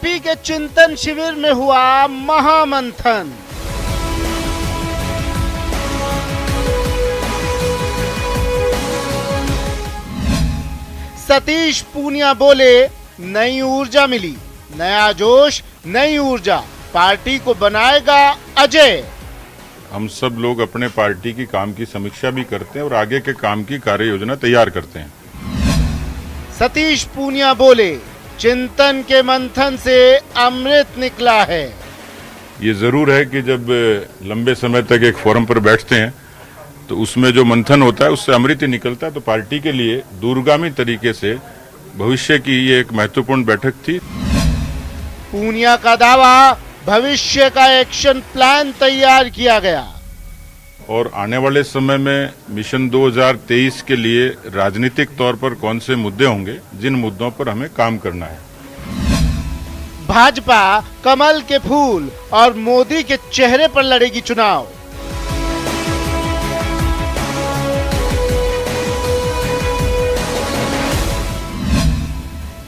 BJP के चिंतन शिविर में हुआ महामंथन। सतीश पूनिया बोले, नई ऊर्जा मिली, नया जोश, नई ऊर्जा, पार्टी को बनाएगा अजय। हम सब लोग अपने पार्टी की काम की समीक्षा भी करते हैं और आगे के काम की कार्य योजना तैयार करते हैं। सतीश पूनिया बोले, चिंतन के मंथन से अमृत निकला है। ये जरूर है कि जब लंबे समय तक एक फोरम पर बैठते हैं तो उसमें जो मंथन होता है उससे अमृत ही निकलता है। तो पार्टी के लिए दूरगामी तरीके से भविष्य की ये एक महत्वपूर्ण बैठक थी। पूनिया का दावा, भविष्य का एक्शन प्लान तैयार किया गया और आने वाले समय में मिशन 2023 के लिए राजनीतिक तौर पर कौन से मुद्दे होंगे, जिन मुद्दों पर हमें काम करना है। भाजपा कमल के फूल और मोदी के चेहरे पर लड़ेगी चुनाव।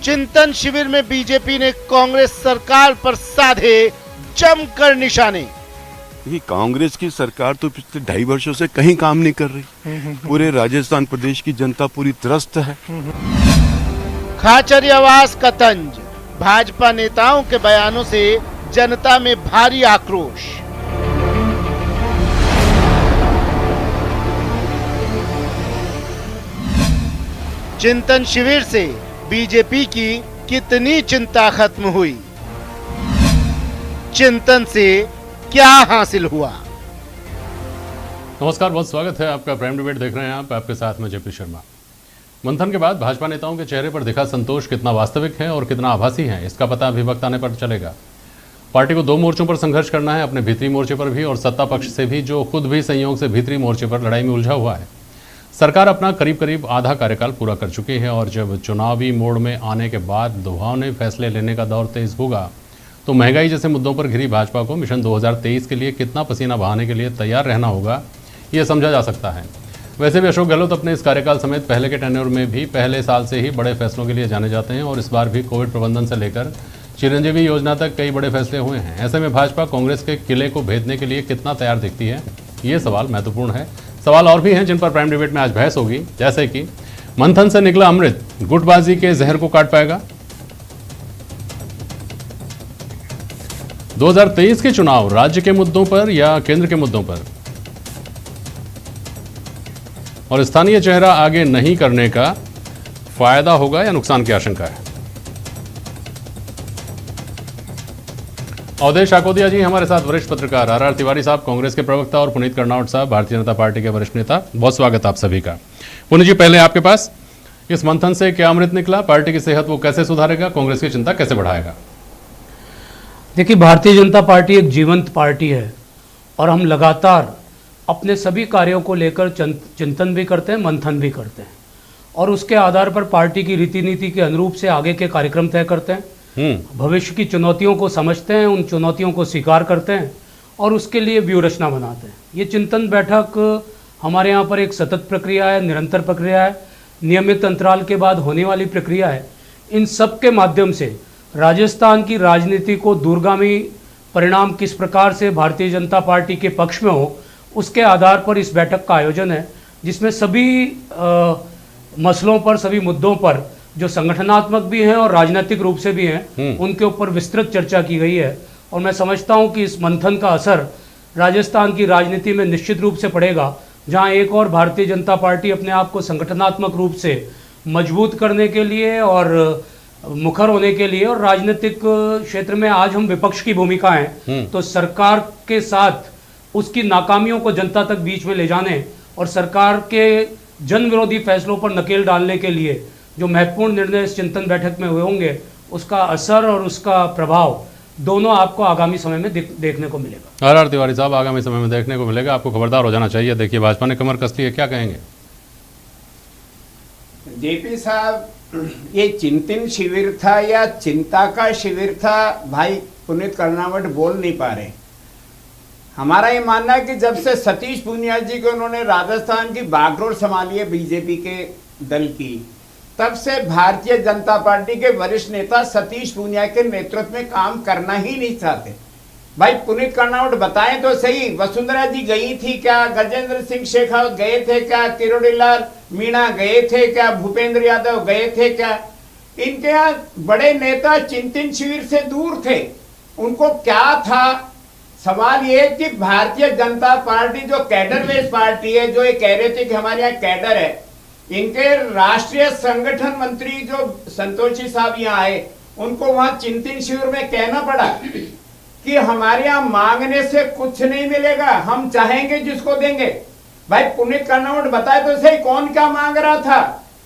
चिंतन शिविर में बीजेपी ने कांग्रेस सरकार पर साधे जमकर निशाने। ये कांग्रेस की सरकार तो पिछले 2.5 वर्षों से कहीं काम नहीं कर रही। पूरे राजस्थान प्रदेश की जनता पूरी त्रस्त है। खाचरियावास का तंज, भाजपा नेताओं के बयानों से जनता में भारी आक्रोश। चिंतन शिविर से बीजेपी की कितनी चिंता खत्म हुई, चिंतन से क्या हासिल हुआ। नमस्कार, बहुत स्वागत है आपका। प्राइम डिबेट देख रहे हैं आप, आपके साथ में जेपी शर्मा। मंथन के बाद भाजपा नेताओं के चेहरे पर दिखा संतोष कितना वास्तविक है और कितना आभासी है, इसका पता अभी वक्त आने पर चलेगा। पार्टी को 2 मोर्चों पर संघर्ष करना है, अपने भीतरी मोर्चे पर भी और सत्ता पक्ष से भी, जो खुद भी संयोग से भीतरी मोर्चे पर लड़ाई में उलझा हुआ है। सरकार अपना करीब करीब आधा कार्यकाल पूरा कर चुकी है और जब चुनावी मोड़ में आने के बाद दुभावने फैसले लेने का दौर तेज होगा तो महंगाई जैसे मुद्दों पर घिरी भाजपा को मिशन 2023 के लिए कितना पसीना बहाने के लिए तैयार रहना होगा, ये समझा जा सकता है। वैसे भी अशोक गहलोत अपने इस कार्यकाल समेत पहले के टेन्योर में भी पहले साल से ही बड़े फैसलों के लिए जाने जाते हैं और इस बार भी कोविड प्रबंधन से लेकर चिरंजीवी योजना तक कई बड़े फैसले हुए हैं। ऐसे में भाजपा कांग्रेस के किले को भेदने के लिए कितना तैयार दिखती है, ये सवाल महत्वपूर्ण है। सवाल और भी हैं जिन पर प्राइम डिबेट में आज बहस होगी, जैसे कि मंथन से निकला अमृत गुटबाजी के जहर को काट पाएगा, 2023 के चुनाव राज्य के मुद्दों पर या केंद्र के मुद्दों पर, और स्थानीय चेहरा आगे नहीं करने का फायदा होगा या नुकसान की आशंका है। अवधेश आकोदिया जी हमारे साथ, वरिष्ठ पत्रकार, आर तिवारी साहब कांग्रेस के प्रवक्ता और पुनीत कर्नावट साहब भारतीय जनता पार्टी के वरिष्ठ नेता। बहुत स्वागत आप सभी का। पुनीत जी, पहले आपके पास, इस मंथन से क्या अमृत निकला? पार्टी की सेहत वो कैसे सुधारेगा? कांग्रेस की चिंता कैसे बढ़ाएगा? देखिए, भारतीय जनता पार्टी एक जीवंत पार्टी है और हम लगातार अपने सभी कार्यों को लेकर चिंतन भी करते हैं, मंथन भी करते हैं और उसके आधार पर पार्टी की रीति नीति के अनुरूप से आगे के कार्यक्रम तय करते हैं। भविष्य की चुनौतियों को समझते हैं, उन चुनौतियों को स्वीकार करते हैं और उसके लिए व्यूह रचना बनाते हैं। ये चिंतन बैठक हमारे यहाँ पर एक सतत प्रक्रिया है, निरंतर प्रक्रिया है, नियमित अंतराल के बाद होने वाली प्रक्रिया है। इन सब के माध्यम से राजस्थान की राजनीति को दूरगामी परिणाम किस प्रकार से भारतीय जनता पार्टी के पक्ष में हो, उसके आधार पर इस बैठक का आयोजन है, जिसमें सभी मसलों पर, सभी मुद्दों पर जो संगठनात्मक भी हैं और राजनीतिक रूप से भी हैं, उनके ऊपर विस्तृत चर्चा की गई है। और मैं समझता हूं कि इस मंथन का असर राजस्थान की राजनीति में निश्चित रूप से पड़ेगा, जहां एक और भारतीय जनता पार्टी अपने आप को संगठनात्मक रूप से मजबूत करने के लिए और मुखर होने के लिए, और राजनीतिक क्षेत्र में आज हम विपक्ष की भूमिका है, तो सरकार के साथ उसकी नाकामियों को जनता तक बीच में ले जाने और सरकार के जन विरोधी फैसलों पर नकेल डालने के लिए जो महत्वपूर्ण निर्णय इस चिंतन बैठक में हुए होंगे, उसका असर और उसका प्रभाव दोनों आपको आगामी समय में देखने को मिलेगा। आर तिवारी साहब, आगामी समय में देखने को मिलेगा, आपको खबरदार हो जाना चाहिए। देखिए, भाजपा ने कमर कस ली है, क्या कहेंगे? जेपी साहब, ये चिंतन शिविर था या चिंता का शिविर था, भाई पुनीत कर्नावट बोल नहीं पा रहे। हमारा ये मानना है कि जब से सतीश पूनिया जी को उन्होंने राजस्थान की बागडोर संभाली है बीजेपी के दल की, तब से भारतीय जनता पार्टी के वरिष्ठ नेता सतीश पूनिया के नेतृत्व में काम करना ही नहीं चाहते। भाई पुनीत कर्नावट बताएं तो सही, वसुंधरा जी गई थी क्या, गजेंद्र सिंह शेखावत गए थे क्या, किरोड़ीलाल मीणा गए थे क्या, भूपेंद्र यादव गए थे क्या? इनके यहाँ बड़े नेता चिंतन शिविर से दूर थे, उनको क्या था? सवाल ये कि भारतीय जनता पार्टी जो कैडर बेस्ड पार्टी है, जो ये कह रहे थे कि हमारे यहाँ कैडर है, इनके राष्ट्रीय संगठन मंत्री जो संतोषी साहब यहाँ आए, उनको वहां चिंतन शिविर में कहना पड़ा कि हमारे यहाँ मांगने से कुछ नहीं मिलेगा, हम चाहेंगे जिसको देंगे। भाई पुनीत कर्नावट बताए तो सही, कौन क्या मांग रहा था?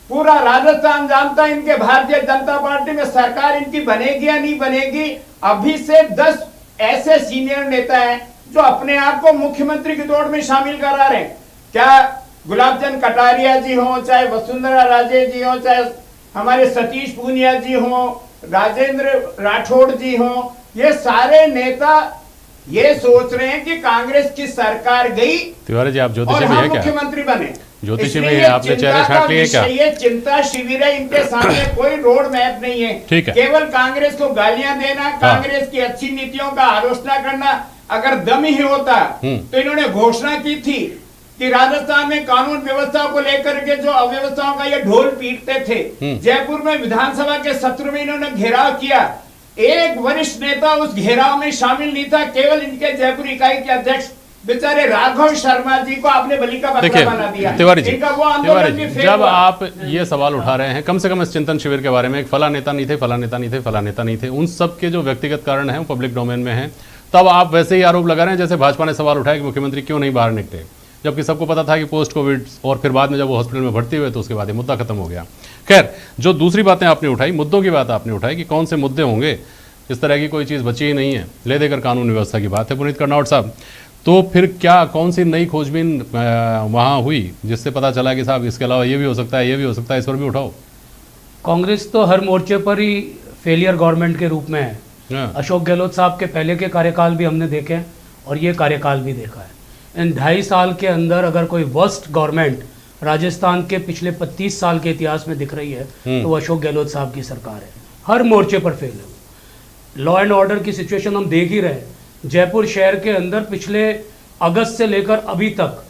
पूरा राजस्थान जानता है इनके भारतीय जनता पार्टी में सरकार इनकी बनेगी या नहीं बनेगी। अभी से 10 ऐसे सीनियर नेता हैं जो अपने आप को मुख्यमंत्री की दौड़ में शामिल करा रहे हैं। क्या गुलाब चंद कटारिया जी हो, चाहे वसुंधरा राजे जी हो, चाहे हमारे सतीश पूनिया जी हो, राजेंद्र राठौड़ जी हो, ये सारे नेता ये सोच रहे हैं कि कांग्रेस की सरकार गई तिवारी जी, आप और ज्योतिषी भी हम है क्या? मुख्यमंत्री बने। ज्योतिषी इसलिए भी है, आपने चेहरे छांट लिए क्या? ये चिंता शिविर है, इनके सामने कोई रोड मैप नहीं है। ठीक है। केवल कांग्रेस को गालियां देना, कांग्रेस की अच्छी नीतियों का आलोचना करना। अगर दम ही होता तो इन्होंने घोषणा की थी कि राजस्थान में कानून व्यवस्था को लेकर के जो अव्यवस्थाओं का ये ढोल पीटते थे, जयपुर में विधानसभा के सत्र में इन्होंने घेराव किया, एक वरिष्ठ नेता उस घेराव में शामिल नहीं था। केवल इनके जयपुर इकाई के अध्यक्ष बेचारे राघव शर्मा जी को आपने बलि का बकरा बना दिया। तिवारी जी, इनका वो आंदोलन तिवारी भी जी, फेल जब हुआ। आप ये सवाल उठा रहे हैं, कम से कम इस चिंतन शिविर के बारे में, एक फला नेता नहीं थे, फला नेता नहीं थे, फला नेता नहीं थे, उन सब के जो व्यक्तिगत कारण है वो पब्लिक डोमेन में है, तब आप वैसे ही आरोप लगा रहे हैं जैसे भाजपा ने सवाल उठाया कि मुख्यमंत्री क्यों नहीं बाहर निकले, जबकि सबको पता था कि पोस्ट कोविड और फिर बाद में जब वो हॉस्पिटल में भर्ती हुए तो उसके बाद ये मुद्दा खत्म हो गया। खैर, जो दूसरी बातें आपने उठाई, मुद्दों की बात आपने उठाई कि कौन से मुद्दे होंगे, इस तरह की कोई चीज़ बची ही नहीं है, ले देकर कानून व्यवस्था की बात है। पुनीत कर्नावट साहब, तो फिर क्या कौन सी नई खोजबीन वहाँ हुई जिससे पता चला कि साहब इसके अलावा ये भी हो सकता है, ये भी हो सकता है, इस पर भी उठाओ? कांग्रेस तो हर मोर्चे पर ही फेलियर गवर्नमेंट के रूप में है। हाँ। अशोक गहलोत साहब के पहले के कार्यकाल भी हमने देखे हैं और ये कार्यकाल भी देखा है। इन 2.5 साल के अंदर अगर कोई वर्स्ट गवर्नमेंट राजस्थान के पिछले 25 साल के इतिहास में दिख रही है तो वो अशोक गहलोत साहब की सरकार है। हर मोर्चे पर फेल है। लॉ एंड ऑर्डर की सिचुएशन हम देख ही रहे हैं। जयपुर शहर के अंदर पिछले अगस्त से लेकर अभी तक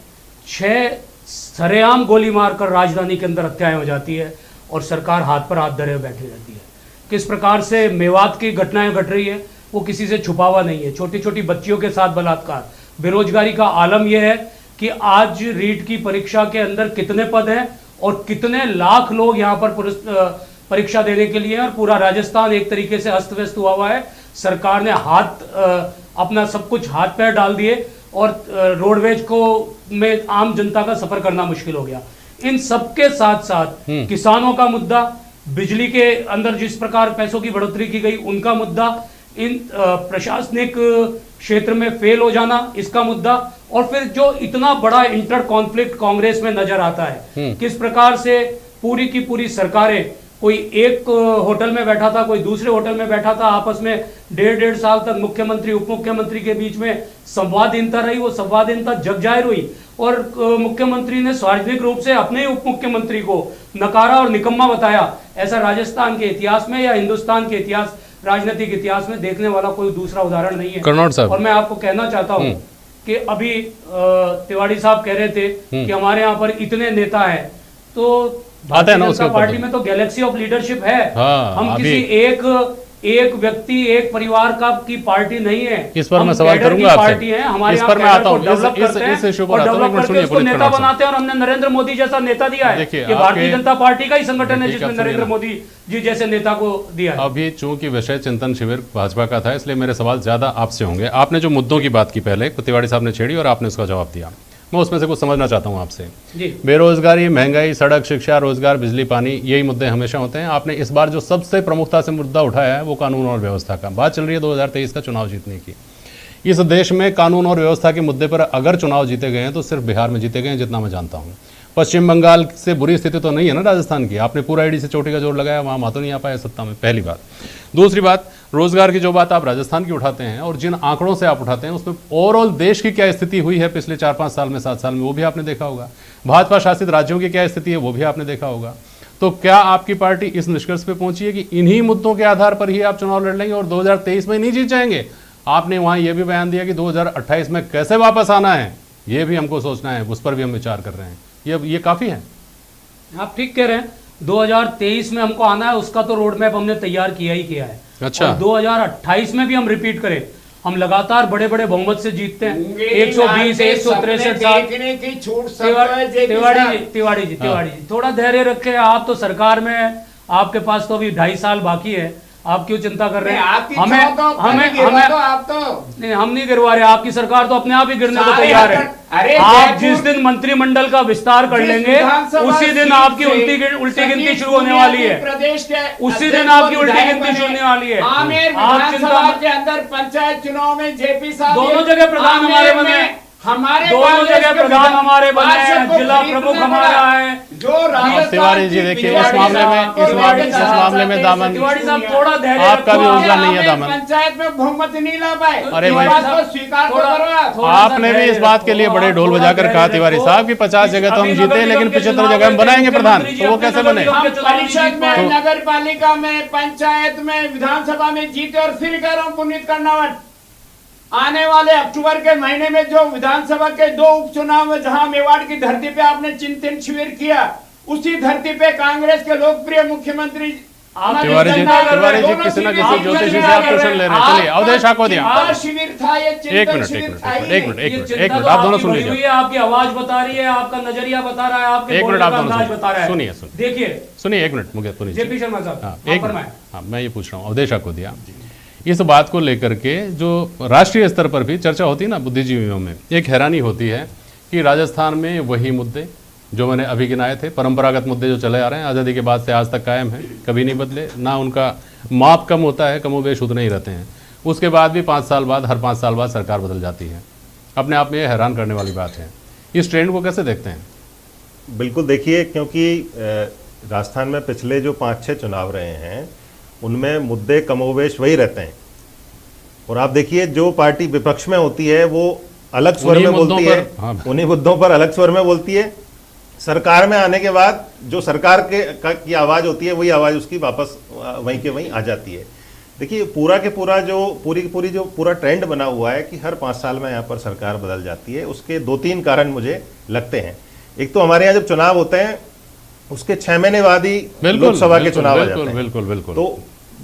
6 सरेआम गोली मारकर राजधानी के अंदर हत्याएं हो जाती है और सरकार हाथ पर हाथ धरे बैठी रहती है। किस प्रकार से मेवात की घटनाएं घट रही है वो किसी से छुपा हुआ नहीं है। छोटी छोटी बच्चियों के साथ बलात्कार, बेरोजगारी का आलम यह है कि आज रीट की परीक्षा के अंदर कितने पद हैं और कितने लाख लोग यहाँ पर परीक्षा देने के लिए हैं और पूरा राजस्थान एक तरीके से अस्त व्यस्त हुआ है। सरकार ने अपना सब कुछ हाथ पैर डाल दिए और रोडवेज को में आम जनता का सफर करना मुश्किल हो गया। इन सबके साथ साथ किसानों का मुद्दा, बिजली के अंदर जिस प्रकार पैसों की बढ़ोतरी की गई उनका मुद्दा, इन प्रशासनिक क्षेत्र में फेल हो जाना इसका मुद्दा, और फिर जो इतना बड़ा इंटर कॉन्फ्लिक्ट कांग्रेस में नजर आता है, किस प्रकार से पूरी की पूरी सरकारें, कोई एक होटल में बैठा था, कोई दूसरे होटल में बैठा था, आपस में 1.5 साल तक मुख्यमंत्री उप मुख्यमंत्री के बीच में संवादहीनता रही। वो संवादहीनता जग जाहिर हुई और मुख्यमंत्री ने सार्वजनिक रूप से अपने ही उप मुख्यमंत्री को नकारा और निकम्मा बताया। ऐसा राजस्थान के इतिहास में या हिंदुस्तान के इतिहास, राजनीतिक इतिहास में देखने वाला कोई दूसरा उदाहरण नहीं है। कर्नावट साहब, और मैं आपको कहना चाहता हूँ कि अभी तिवारी साहब कह रहे थे कि हमारे यहाँ पर इतने नेता हैं, तो आता है ना भारतीय उसके जनता ऊपर पार्टी में तो गैलेक्सी ऑफ लीडरशिप है। हाँ, हम अभी किसी एक व्यक्ति एक परिवार का की पार्टी नहीं है। इस पर हम मैं सवाल कैडर की करूंगा आपसे। पार्टी है। हमारे इस यहाँ पर मैं कैडर आता को हूँ। डेवलप करते हैं इस इशू पर और आता हूँ। डेवलप एक मिनट करके सुनिए उसको पुनीत नेता कर्नावट साहब। बनाते हैं और हमने नरेंद्र मोदी जैसा नेता दिया है। देखिए, ये भारतीय आपके- जनता पार्टी का ही संगठन है देखिए, जिसमें आप सुनिए नरेंद्र ना। मोदी जी जैसे नेता को दिया है। अभी चूंकि विषय चिंतन शिविर भाजपा का था, इसलिए मेरे सवाल ज्यादा आपसे होंगे। आपने जो मुद्दों की बात की पहले तिवारी साहब ने छेड़ी और आपने उसका जवाब दिया, मैं उसमें से कुछ समझना चाहता हूं आपसे। जी, बेरोजगारी, महंगाई, सड़क, शिक्षा, रोजगार, बिजली, पानी, यही मुद्दे हमेशा होते हैं। आपने इस बार जो सबसे प्रमुखता से मुद्दा उठाया है वो कानून और व्यवस्था का। बात चल रही है 2023 का चुनाव जीतने की। इस देश में कानून और व्यवस्था के मुद्दे पर अगर चुनाव जीते गए हैं तो सिर्फ बिहार में जीते गए हैं, जितना मैं जानता हूँ। पश्चिम बंगाल से बुरी स्थिति तो नहीं है ना राजस्थान की। आपने पूरा ईडी से चोटी का जोर लगाया, वहाँ मातो नहीं आ पाया सत्ता में, पहली बात। दूसरी बात, रोजगार की जो बात आप राजस्थान की उठाते हैं और जिन आंकड़ों से आप उठाते हैं उसमें ओवरऑल देश की क्या स्थिति हुई है पिछले 4-5 साल में, 7 साल में, वो भी आपने देखा होगा। भाजपा शासित राज्यों की क्या स्थिति है वो भी आपने देखा होगा। तो क्या आपकी पार्टी इस निष्कर्ष पे पहुंची है कि इन्हीं मुद्दों के आधार पर ही आप चुनाव लड़ लेंगे और 2023 में नहीं जीत जाएंगे? आपने वहां यह भी बयान दिया कि 2028 में कैसे वापस आना है ये भी हमको सोचना है, उस पर भी हम विचार कर रहे हैं। ये काफी है? आप ठीक कह रहे हैं, 2023 में हमको आना है, उसका तो रोड मैप हमने तैयार किया ही किया है। अच्छा। और 2028 में भी हम रिपीट करें, हम लगातार बड़े बड़े बहुमत से जीतते हैं। 120, 163 देखने की छूट सबको है। तिवाड़ी जी थोड़ा धैर्य रखें। आप तो सरकार में हैं, आपके पास तो अभी 2.5 साल बाकी है, आप क्यों चिंता कर रहे हैं? हमें आप तो नहीं, हम नहीं गिरवा रहे, आपकी सरकार तो अपने आप ही गिरने को तैयार है। अरे आप जिस दिन मंत्रिमंडल का विस्तार कर लेंगे उसी दिन आपकी उल्टी गिनती शुरू होने वाली है। प्रदेश के उसी दिन आपकी उल्टी गिनती शुरू होने वाली है। आप चिंता के अंदर पंचायत चुनाव में जेपी साहब दोनों जगह प्रधान हमारे बने, हमारे दोनों जगह प्रधान हमारे बने हैं, जिला प्रमुख हमारा है। जो तिवारी जी देखिए, इस मामले में दामन तिवारी साहब थोड़ा धैर्य आपका भी रखो। उजला नहीं है दामन। पंचायत में बहुमत नहीं ला पाए। अरे ये भाई, बात को स्वीकार तो करो। आपने भी इस बात के लिए बड़े ढोल बजाकर कहा तिवारी साहब कि 50 जगह तो हम जीते लेकिन 75 जगह हम बनाएंगे प्रधान, तो वो कैसे बने? हम परिषद में, नगर पालिका में, पंचायत में, विधानसभा में जीते। और फिर कह रहा हूँ पुनीत कर्नावट, आने वाले अक्टूबर के महीने में जो विधानसभा के 2 उपचुनाव में जहां मेवाड़ की धरती पे आपने चिंतन शिविर किया, उसी धरती पे कांग्रेस के लोकप्रिय मुख्यमंत्री तिवारी जी किसी न किसी ज्योतिषी से आप ट्यूशन ले रहे हैं। चलिए अवधेश आकोदिया, शिविर था ये, एक मिनट आप दोनों सुन लीजिए। आपकी आवाज बता रही है, आपका नजरिया बता रहा है, आपके एक मिनट आप दोनों बता रहा है। सुनिए देखिए, सुनिए एक मिनट मुझे जेपी शर्मा साहब, मैं ये पूछ रहा हूँ अवधेश आकोदिया, इस बात को लेकर के जो राष्ट्रीय स्तर पर भी चर्चा होती है ना बुद्धिजीवियों में, एक हैरानी होती है कि राजस्थान में वही मुद्दे जो मैंने अभी गिनाए थे, परंपरागत मुद्दे जो चले आ रहे हैं आज़ादी के बाद से आज तक कायम है, कभी नहीं बदले, ना उनका माप कम होता है, कमोबेश उतने ही रहते हैं। उसके बाद भी 5 साल बाद, हर 5 साल बाद सरकार बदल जाती है। अपने आप में ये हैरान करने वाली बात है। इस ट्रेंड को कैसे देखते हैं? बिल्कुल देखिए, क्योंकि राजस्थान में पिछले जो 5-6 चुनाव रहे हैं उनमें मुद्दे कमोवेश वही रहते हैं। और आप देखिए, जो पार्टी विपक्ष में होती है वो अलग स्वर में बोलती है, उन्हीं मुद्दों पर अलग स्वर में बोलती है। सरकार में आने के बाद जो सरकार की आवाज़ होती है वही आवाज़ उसकी वापस वहीं के वहीं आ जाती है। देखिए, पूरा के पूरा जो पूरा ट्रेंड बना हुआ है कि हर 5 साल में यहाँ पर सरकार बदल जाती है, उसके 2-3 कारण मुझे लगते हैं। एक तो हमारे यहाँ जब चुनाव होते हैं उसके 6 महीने बाद ही लोकसभा के चुनाव आ जाते हैं। बिल्कुल। तो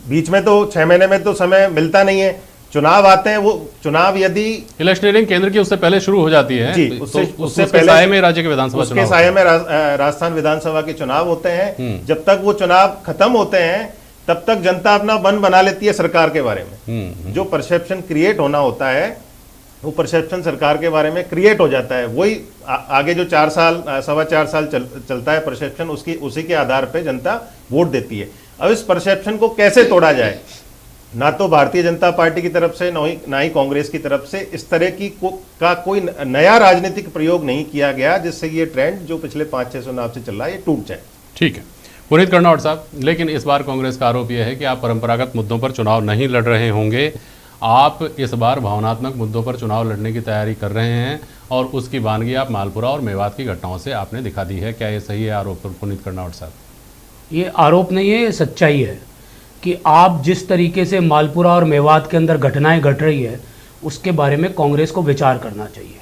बीच में तो 6 महीने में तो समय मिलता नहीं है। चुनाव आते हैं, वो चुनाव यदि इलेक्शनियरिंग केंद्र की उससे पहले शुरू हो जाती है जी, उससे पहले में राज्य के विधानसभा उसके साये में राजस्थान विधानसभा के चुनाव होते हैं। जब तक वो चुनाव खत्म होते हैं तब तक जनता अपना मन बना लेती है सरकार के बारे में। जो परसेप्शन क्रिएट होना होता है वो परसेप्शन सरकार के बारे में क्रिएट हो जाता है। वही आगे जो 4 साल 4.25 साल चलता है परसेप्शन, उसी के आधार पे जनता वोट देती है। अब इस परसेप्शन को कैसे तोड़ा जाए? ना तो भारतीय जनता पार्टी की तरफ से ना ही कांग्रेस की तरफ से इस तरह की का कोई नया राजनीतिक प्रयोग नहीं किया गया जिससे ये ट्रेंड जो पिछले 5-6 चुनाव से चल रहा है ये टूट जाए। ठीक है पुनीत कर्नावट साहब, लेकिन इस बार कांग्रेस का आरोप यह है कि आप परंपरागत मुद्दों पर चुनाव नहीं लड़ रहे होंगे, आप इस बार भावनात्मक मुद्दों पर चुनाव लड़ने की तैयारी कर रहे हैं और उसकी वानगी आप मालपुरा और मेवात की घटनाओं से आपने दिखा दी है। क्या ये सही है आरोप पुनीत कर्नावट साहब? ये आरोप नहीं है, ये सच्चाई है कि आप जिस तरीके से मालपुरा और मेवात के अंदर घटनाएं घट रही है उसके बारे में कांग्रेस को विचार करना चाहिए।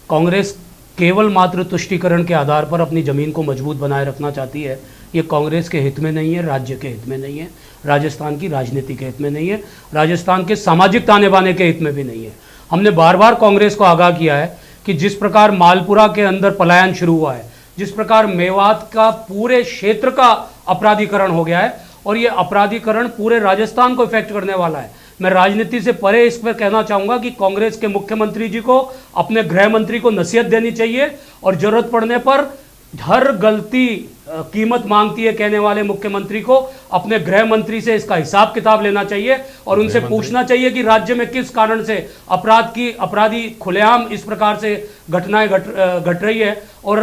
कांग्रेस केवल मात्र तुष्टीकरण के आधार पर अपनी ज़मीन को मजबूत बनाए रखना चाहती है। ये कांग्रेस के हित में नहीं है, राज्य के हित में नहीं है, राजस्थान की राजनीति के हित में नहीं है, राजस्थान के सामाजिक ताने बाने के हित में भी नहीं है। हमने बार बार कांग्रेस को आगाह किया है कि जिस प्रकार मालपुरा के अंदर पलायन शुरू हुआ है, जिस प्रकार मेवात का पूरे क्षेत्र का अपराधीकरण हो गया है और ये अपराधीकरण पूरे राजस्थान को इफेक्ट करने वाला है। मैं राजनीति से परे इस पर कहना चाहूँगा कि कांग्रेस के मुख्यमंत्री जी को अपने गृह मंत्री को नसीहत देनी चाहिए और जरूरत पड़ने पर हर गलती कीमत मांगती है कहने वाले मुख्यमंत्री को अपने गृह मंत्री से इसका हिसाब किताब लेना चाहिए और उनसे पूछना चाहिए कि राज्य में किस कारण से अपराधी खुलेआम इस प्रकार से घटनाएं घट रही है और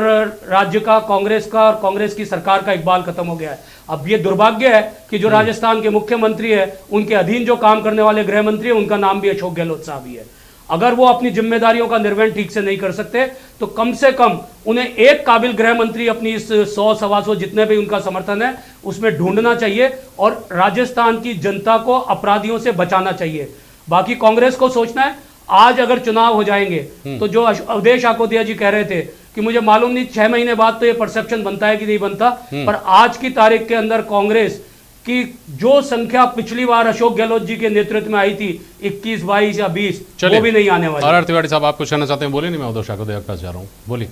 राज्य का कांग्रेस और कांग्रेस की सरकार का इकबाल खत्म हो गया है। अब ये दुर्भाग्य है कि जो राजस्थान के मुख्यमंत्री है उनके अधीन जो काम करने वाले गृह मंत्री है उनका नाम भी अशोक गहलोत साहब ही है। अगर वो अपनी जिम्मेदारियों का निर्वहन ठीक से नहीं कर सकते तो कम से कम उन्हें एक काबिल गृह मंत्री अपनी इस 100-125 जितने भी उनका समर्थन है उसमें ढूंढना चाहिए और राजस्थान की जनता को अपराधियों से बचाना चाहिए। बाकी कांग्रेस को सोचना है, आज अगर चुनाव हो जाएंगे तो जो अवधेश आकोतिया जी कह रहे थे कि मुझे मालूम नहीं 6 महीने बाद तो ये परसेप्शन बनता है कि नहीं बनता, पर आज की तारीख के अंदर कांग्रेस कि जो संख्या पिछली बार अशोक गहलोत जी के नेतृत्व में आई थी 21, 22 या 20 वो भी नहीं आने वाली। आर तिवारी साहब आप कुछ कहना चाहते हैं? बोलिए। नहीं, मैं अवधेश आकोतिया के पास जा रहा हूँ, बोलिए।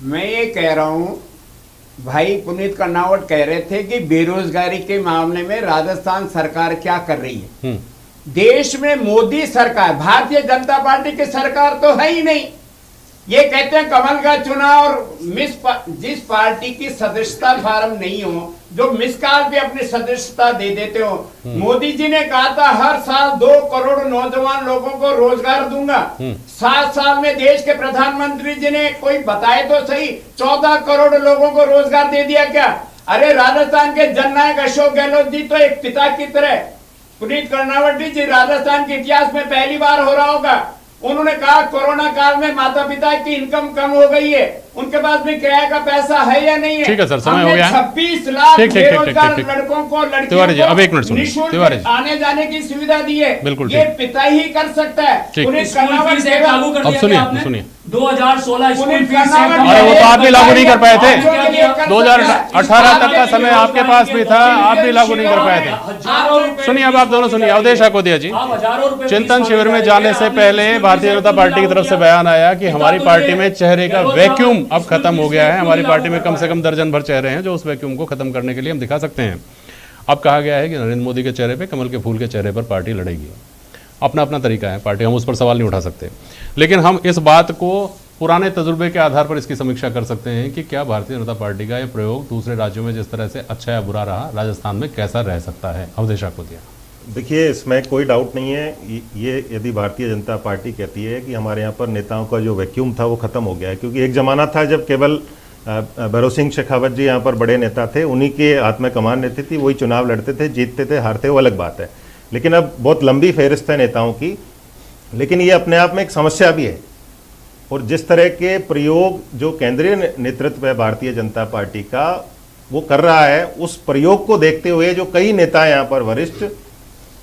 मैं ये कह रहा हूं, भाई पुनीत कर्नावट कह रहे थे कि बेरोजगारी के मामले में राजस्थान सरकार क्या कर रही है। देश में मोदी सरकार, भारतीय जनता पार्टी की सरकार तो है ही नहीं। ये कहते हैं कमल का चुनाव और जिस पार्टी की सदस्यता फार्म नहीं हो, जो मिस कॉल पे अपनी सदस्यता दे देते हो। मोदी जी ने कहा था हर साल 2 करोड़ नौजवान लोगों को रोजगार दूंगा। 7 साल में देश के प्रधानमंत्री जी ने कोई बताए तो सही 14 करोड़ लोगों को रोजगार दे दिया क्या? अरे राजस्थान के जननायक अशोक गहलोत जी तो एक पिता की तरह, पुनीत कर्नावट जी राजस्थान के इतिहास में पहली बार हो रहा होगा, उन्होंने कहा कोरोना काल में माता पिता की इनकम कम हो गई है, उनके पास भी किराए का पैसा है या नहीं है। ठीक है सर, समय हो गया। 26 लाख बेरोजगार लड़कों को, लड़कियों तिवारी जी, अब एक मिनट सुनिए। निःशुल्क तिवारी जी, आने जाने की सुविधा दी है। बिल्कुल ये पिता ही कर सकता है। ठीक। पुनीत कर्नावट फीस एक्ट लागू कर अब दिया सुनिए, क्या आपने? सुनिए। 2016 school Puneet fees act Karnavat लागू- अरे वो तो आप भी लागू नहीं कर पाए थे। बच्चों के लिए कर सकता है। 2018 तक का समय आपके पास भी था, आप भी लागू नहीं कर पाए थे। हजारों रुपए सुनिए, अब आप दोनों सुनिए। अवधेश आकोतिया जी, आप हजारों रुपए चिंतन फीस शिविर में मांगे जाने थे, से आपने पहले स्कूल भारतीय फीस जनता एक्ट पार्टी की तरफ से बयान आया कि हमारी पार्टी में चेहरे का वैक्यूम अब खत्म हो गया है। हमारी पार्टी में कम से कम दर्जन भर चेहरे हैं जो उस वैक्यूम को खत्म करने के लिए हम दिखा सकते हैं। अब कहा गया है कि नरेंद्र मोदी के चेहरे पे, कमल के फूल के चेहरे पर पार्टी लड़ेगी। अपना अपना तरीका है पार्टी, हम उस पर सवाल नहीं उठा सकते, लेकिन हम इस बात को पुराने तजुर्बे के आधार पर इसकी समीक्षा कर सकते हैं कि क्या भारतीय जनता पार्टी का यह प्रयोग दूसरे राज्यों में जिस तरह से अच्छा या बुरा रहा, राजस्थान में कैसा रह सकता है। अवधेश आकोतिया। देखिए, इसमें कोई डाउट नहीं है। ये यदि भारतीय जनता पार्टी कहती है कि हमारे यहाँ पर नेताओं का जो वैक्यूम था वो खत्म हो गया है, क्योंकि एक जमाना था जब केवल भैरव सिंह शेखावत जी यहाँ पर बड़े नेता थे, उन्हीं के हाथ में कमान रहती थी, वही चुनाव लड़ते थे, जीतते थे, हारते, वो अलग बात है। लेकिन अब बहुत लंबी फहरिस्त है नेताओं की, लेकिन ये अपने आप में एक समस्या भी है। और जिस तरह के प्रयोग जो केंद्रीय नेतृत्व है भारतीय जनता पार्टी का वो कर रहा है, उस प्रयोग को देखते हुए जो कई नेता यहाँ पर वरिष्ठ,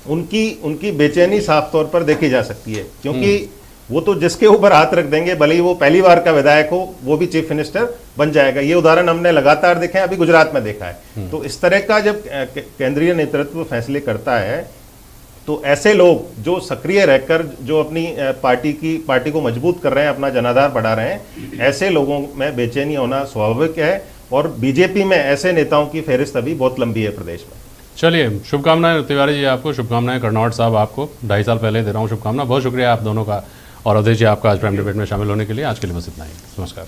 उनकी बेचैनी साफ तौर पर देखी जा सकती है, क्योंकि वो तो जिसके ऊपर हाथ रख देंगे, भले ही वो पहली बार का विधायक हो, वो भी चीफ मिनिस्टर बन जाएगा। ये उदाहरण हमने लगातार देखे हैं, अभी गुजरात में देखा है। तो इस तरह का जब केंद्रीय नेतृत्व फैसले करता है तो ऐसे लोग जो सक्रिय रहकर जो अपनी पार्टी को मजबूत कर रहे हैं, अपना जनाधार बढ़ा रहे हैं, ऐसे लोगों में बेचैनी होना स्वाभाविक है। और बीजेपी में ऐसे नेताओं की फहरिस्त अभी बहुत लंबी है प्रदेश में। चलिए, शुभकामनाएं तिवारी जी आपको, शुभकामनाएं कर्नावट साहब आपको, 2.5 साल पहले दे रहा हूँ शुभकामना। बहुत शुक्रिया आप दोनों का, और अवधेश जी आपका आज प्राइम डिबेट में शामिल होने के लिए। आज के लिए बस इतना ही, नमस्कार।